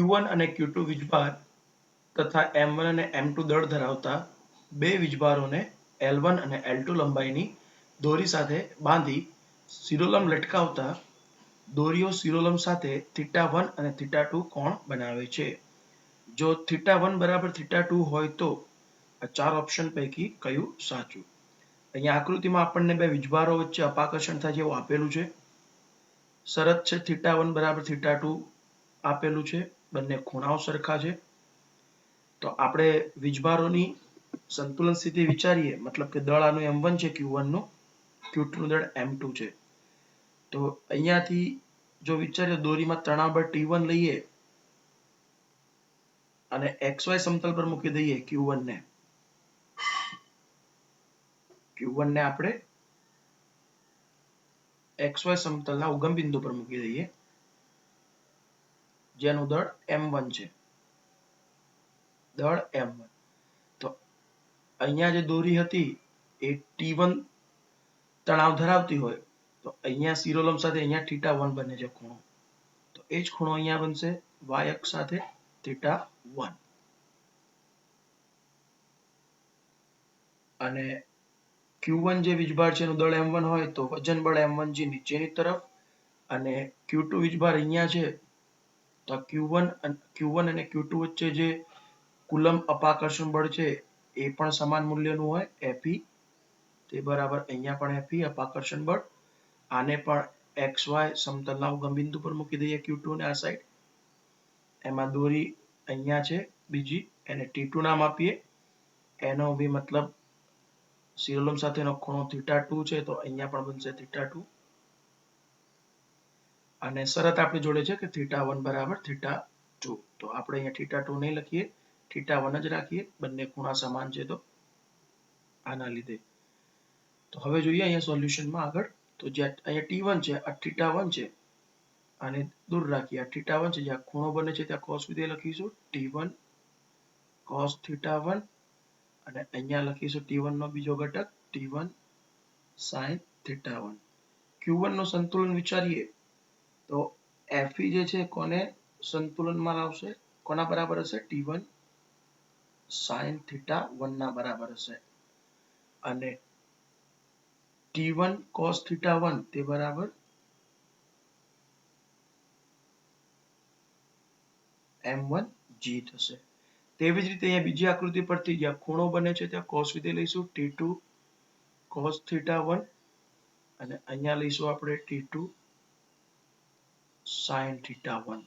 Q1 અને Q2 વીજભાર તથા M1 અને M2 દળ ધરાવતા બે વીજભારોને L1 અને L2 લંબાઈની દોરી સાથે બાંધી શિરોલંબ લટકાવતા દોરીઓ શિરોલંબ સાથે θ1 અને θ2 કોણ બનાવે છે. જો θ1 બરાબર θ2 હોય તો આ ચાર ઓપ્શન પૈકી કયું સાચું? અહીંયા આકૃતિમાં આપણને બે વીજભારો વચ્ચે અપાકર્ષણ થાય જેવું આપેલું છે. શરત છે θ1 બરાબર θ2 આપેલું છે. બંને ખૂણાઓ સરખા છે. તો આપણે વીજભારોની સંતુલન સ્થિતિ વિચારીએ, મતલબ કે દળ આનું M1 છે, Q1 નું, Q2 નું દળ M2 છે. તો અહીંયાથી જો વિચારીએ દોરીમાં તણાવ બળ T1 લઈએ અને XY સમતલ પર મૂકી દઈએ Q1 ને આપણે XY સમતલના ઉગમ બિંદુ પર મૂકી દઈએ, જેનું દળ M1 છે. દળ M1. તો અહીંયા જે દોરી હતી એ T1 તણાવ ધરાવતી હોય તો અહીંયા શિરોલંબ સાથે અહીંયા θ1 બને છે ખૂણો. તો એ જ ખૂણો અહીંયા બનશે y અક્ષ સાથે θ1. અને Q1 જે વીજભાર છે એનું દળ M1 હોય તો વજન બળ M1G નીચેની તરફ, અને Q2 વીજભાર અહીંયા છે તો Q1 અને Q2 વચ્ચે જે કુલંબ અપાકર્ષણ બળ છે એ પણ સમાન મૂલ્યનું હોય, Fe. તે બરાબર અહીંયા પણ Fe અપાકર્ષણ બળ. આને પણ XY સમતલના ઉગમ બિંદુ પર મૂકી દઈએ Q2 ને આ સાઈડ. એમાં દોરી અહીંયા છે બીજી, એને T2 નામ આપીએ. એનો બી મતલબ શિરોલંબ સાથેનો ખૂણો θ2 છે તો અહીંયા પણ બનશે θ2. અને શરત આપણી જોડે છે કે θ1 બરાબર θ2. તો આપણે અહીંયા θ2 નહીં લખીએ, θ1 જ રાખીએ. બંને ખૂણા સમાન છે તો આના લીધે. તો હવે જોઈએ અહીંયા સોલ્યુશનમાં આગળ. તો જે અહીંયા T1 છે, આ θ1 છે, આને દૂર રાખીએ. આ θ1 છે, જ્યાં ખૂણો બને છે ત્યાં cos વિધેય લખીશું, T1 cos θ1. અને અહીંયા લખીશું T1 નો બીજો ઘટક T1 sin θ1. Q1 નું સંતુલન વિચારીએ તો Fe જે છે કોને સંતુલનમાં લાવશે? કોના બરાબર હશે? T1 sin θ1 ના બરાબર હશે. અને T1 cos θ1 તે બરાબર M1G થશે. તેવી જ રીતે અહીંયા બીજી આકૃતિ પરથી જ્યાં ખૂણો બને છે ત્યાં cos વિધેય લઈશું, T2 cos θ1. અને અહીંયા લઈશું આપણે T2 sin θ1.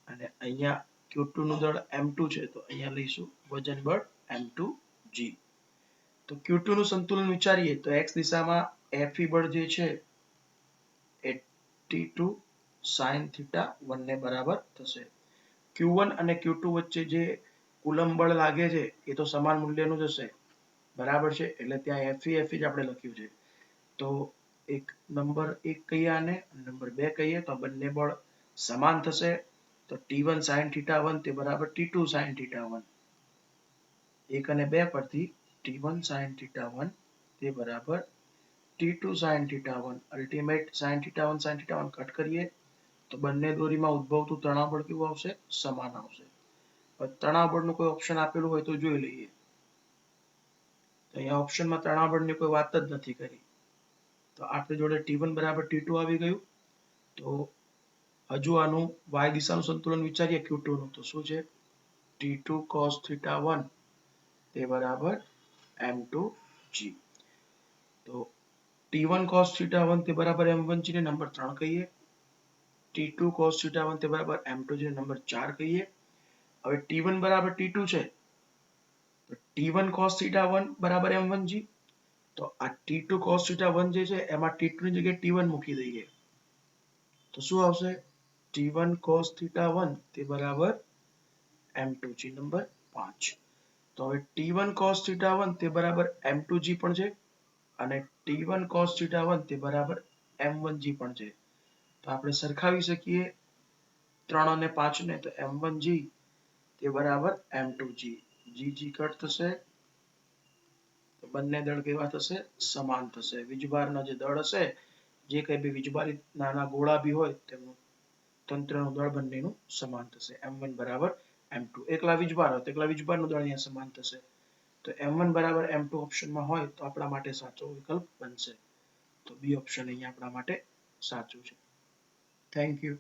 અને અહીંયા Q2 નું દળ M2 છે તો અહીંયા લઈશું વજન બળ M2G. તો Q2 નું સંતુલન વિચારીએ તો x દિશામાં Fe બળ જે છે એ T2 sin θ1 ને બરાબર થશે. Q1 અને Q2 વચ્ચે જે કુલંબ બળ લાગે છે એ તો સમાન મૂલ્યનું જ હશે, બરાબર છે. એટલે ત્યાં Fe જ આપણે લખ્યું છે. તો નંબર 1 કહીએ આને, નંબર 2 કહીએ તો બંને બળ સમાન થશે. તો T1 sin θ1 તે બરાબર T2 sin θ1. 1 અને 2 પરથી T1 sin θ1 તે બરાબર T2 sin θ1. Ultimate sin θ1 cut કરીએ તો બંને દોરીમાં ઉદ્ભવતું તણાવ બળ કેવું આવશે? સમાન આવશે. તણાવ બળનું કોઈ ઓપ્શન આપેલું હોય તો જોઈ લઈએ. અહીંયા ઓપ્શનમાં તણાવ બળની કોઈ વાત જ નથી કરી. તો આપણી જોડે T1 બરાબર T2 આવી ગયું. તો હજુ આનું y દિશાનું સંતુલન વિચારીએ Q2 નું, તો શું છે? T2 cos θ1 તે બરાબર M2G. તો T1 cos θ1 તે બરાબર M1G ને નંબર 3 કહીએ. T2 cos θ1 તે બરાબર M2G ને નંબર 4 કહીએ. હવે T1 બરાબર T2 છે તો T1 cos θ1 બરાબર M1G. તો આ T2 cos θ1 જે છે એમાં T2 ની જગ્યાએ T1 મૂકી દઈએ તો શું આવશે? T1 cos θ1 તે બરાબર M2G નંબર 5. તો હવે T1 cos θ1 તે બરાબર M2G પણ છે અને T1 cos θ1 તે બરાબર M1G પણ છે. તો આપણે સરખાવી શકીએ 3 અને 5 ને. તો M1G તે બરાબર M2G. G કટ થશે તો બંને દળ કેવા થશે? સમાન થશે. વીજભારના જે દળ હશે, જે કઈ બી વીજભારી નાના ગોળા બી હોય તેમનું તંત્રનું દળ બંનેનું સમાન થશે. m1 બરાબર m2. એકલા વીજભાર હોય તો એકલા વીજભારનું દળ અહીંયા સમાન થશે. તો m1 બરાબર m2 ઓપ્શનમાં હોય તો આપણા માટે સાચો વિકલ્પ બનશે. તો બી ઓપ્શન અહીંયા આપણા માટે સાચું છે. Thank you.